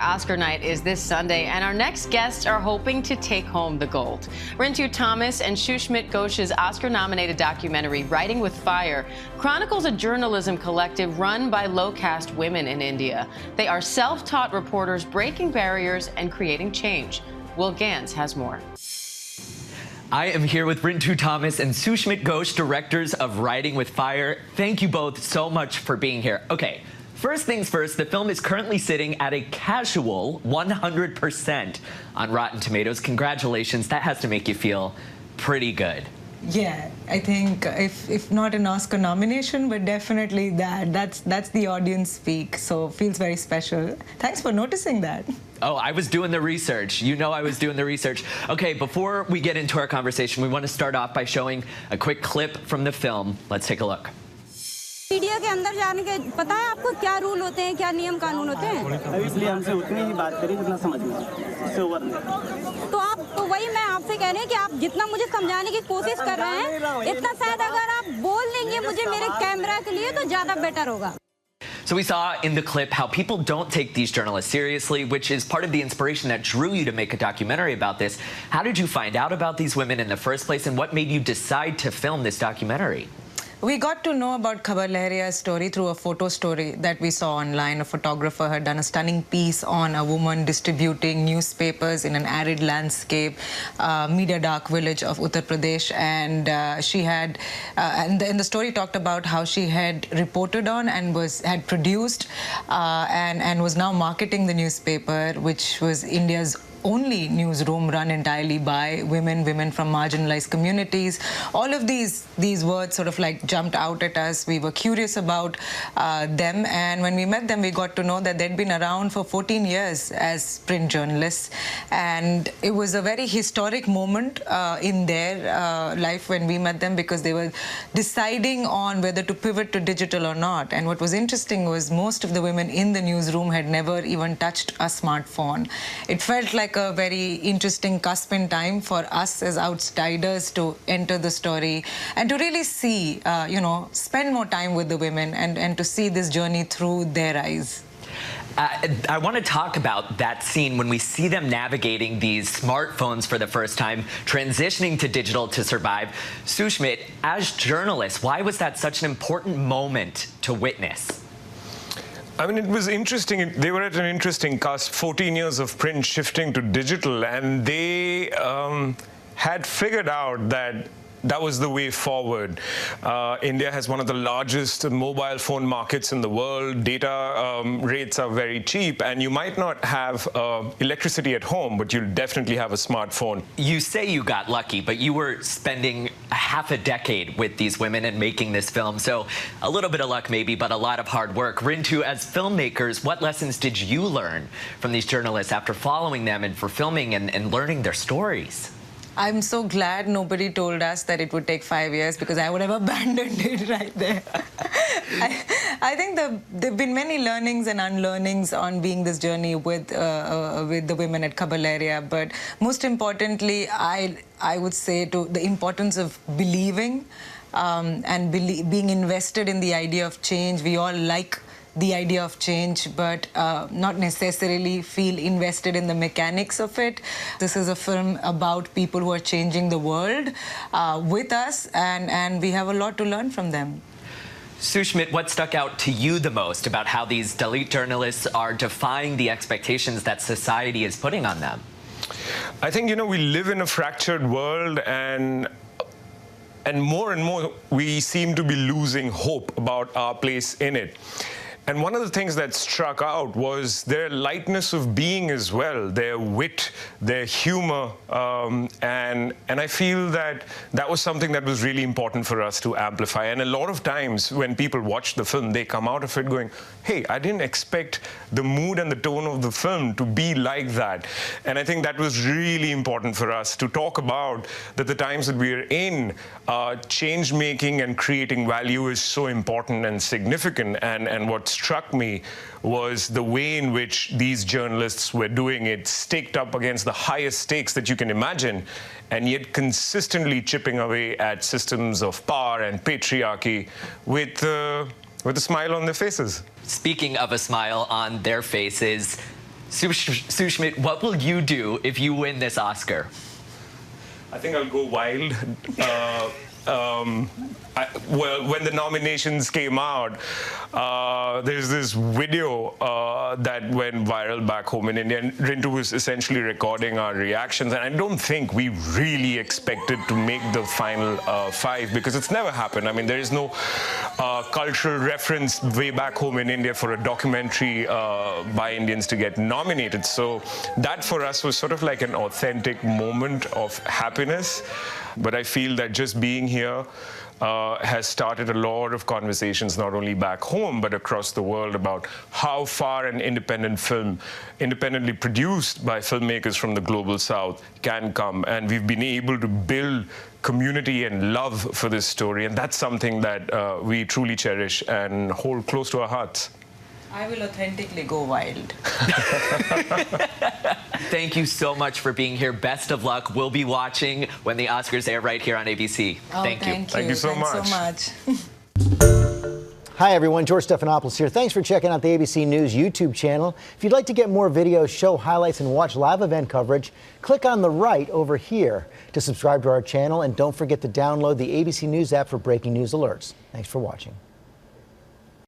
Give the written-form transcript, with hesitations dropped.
Oscar night is this Sunday, and our next guests are hoping to take home the gold. Rintu Thomas and Sushmit Ghosh's Oscar-nominated documentary, Writing with Fire, chronicles a journalism collective run by low-caste women in India. They are self-taught reporters breaking barriers and creating change. Will Gans has more. I am here with Rintu Thomas and Sushmit Ghosh, directors of Writing with Fire. Thank you both so much for being here. Okay. First things first, the film is currently sitting at a casual 100% on Rotten Tomatoes. Congratulations. That has to make you feel pretty good. Yeah, I think if not an Oscar nomination, but definitely that's the audience speak, so feels very special. Thanks for noticing that. Oh, I was doing the research. You know I was doing the research. Okay, before we get into our conversation, we want to start off by showing a quick clip from the film. Let's take a look. Media के अंदर जाने के पता है आपको क्या rule होते हैं, क्या नियम कानून होते हैं? इसलिए हमसे उतनी ही बात करें जितना समझ में इससे ओवर नहीं। तो वही मैं आपसे कह रही हूँ कि आप जितना मुझे समझाने की कोशिश कर रहे हैं, इतना शायद अगर आप बोल देंगे मुझे मेरे कैमरा के लिए तो ज़्यादा बेटर होगा। So we saw in the clip how people don't take these journalists seriously, which is part of the inspiration that drew you to make a documentary about this. How did you find out about these women in the first place, and what made you decide to film this documentary? We got to know about Khabar Lahariya's story through a photo story that we saw online. A photographer had done a stunning piece on a woman distributing newspapers in an arid landscape, media dark village of Uttar Pradesh, and she had, and the story talked about how she had reported on and had produced and was now marketing the newspaper, which was India's only newsroom run entirely by women from marginalized communities. All of these words sort of like jumped out at us. We were curious about them, and when we met them, we got to know that they'd been around for 14 years as print journalists, and it was a very historic moment in their life when we met them, because they were deciding on whether to pivot to digital or not. And what was interesting was most of the women in the newsroom had never even touched a smartphone. It felt like a very interesting cusp in time for us as outsiders to enter the story and to really see, spend more time with the women and to see this journey through their eyes. I want to talk about that scene when we see them navigating these smartphones for the first time, transitioning to digital to survive. Sushmit, as journalists, why was that such an important moment to witness? I mean, it was interesting. They were at an interesting cusp, 14 years of print shifting to digital, and they had figured out that that was the way forward. India has one of the largest mobile phone markets in the world. Data rates are very cheap, and you might not have electricity at home, but you'll definitely have a smartphone. You say you got lucky, but you were spending half a decade with these women and making this film. So a little bit of luck maybe, but a lot of hard work. Rintu, as filmmakers, what lessons did you learn from these journalists after following them and for filming and learning their stories? I'm so glad nobody told us that it would take 5 years, because I would have abandoned it right there. I think there have been many learnings and unlearnings on being this journey with the women at Khabar Lahariya, but most importantly, I would say to the importance of believing and being invested in the idea of change. We all like the idea of change, but not necessarily feel invested in the mechanics of it. This is a film about people who are changing the world with us, and we have a lot to learn from them. Sushmit, what stuck out to you the most about how these Dalit journalists are defying the expectations that society is putting on them? I think, we live in a fractured world, and more we seem to be losing hope about our place in it. And one of the things that struck out was their lightness of being as well, their wit, their humor, and I feel that was something that was really important for us to amplify. And a lot of times when people watch the film, they come out of it going, hey, I didn't expect the mood and the tone of the film to be like that. And I think that was really important for us to talk about, that the times that we are in, change making and creating value is so important and significant. And what struck me was the way in which these journalists were doing it, staked up against the highest stakes that you can imagine, and yet consistently chipping away at systems of power and patriarchy with a smile on their faces. Speaking of a smile on their faces, Sushmit, what will you do if you win this Oscar? I think I'll go wild. Well, when the nominations came out, there's this video that went viral back home in India, and Rintu was essentially recording our reactions, and I don't think we really expected to make the final 5, because it's never happened. I mean, there is no cultural reference way back home in India for a documentary by Indians to get nominated. So that for us was sort of like an authentic moment of happiness. But I feel that just being here has started a lot of conversations, not only back home, but across the world, about how far an independent film, independently produced by filmmakers from the global south, can come. And we've been able to build community and love for this story. And that's something that we truly cherish and hold close to our hearts. I will authentically go wild. Thank you so much for being here. Best of luck. We'll be watching when the Oscars air right here on ABC. Oh, thank you. Thank you so much. Thanks so much. Hi, everyone. George Stephanopoulos here. Thanks for checking out the ABC News YouTube channel. If you'd like to get more videos, show highlights, and watch live event coverage, click on the right over here to subscribe to our channel. And don't forget to download the ABC News app for breaking news alerts. Thanks for watching.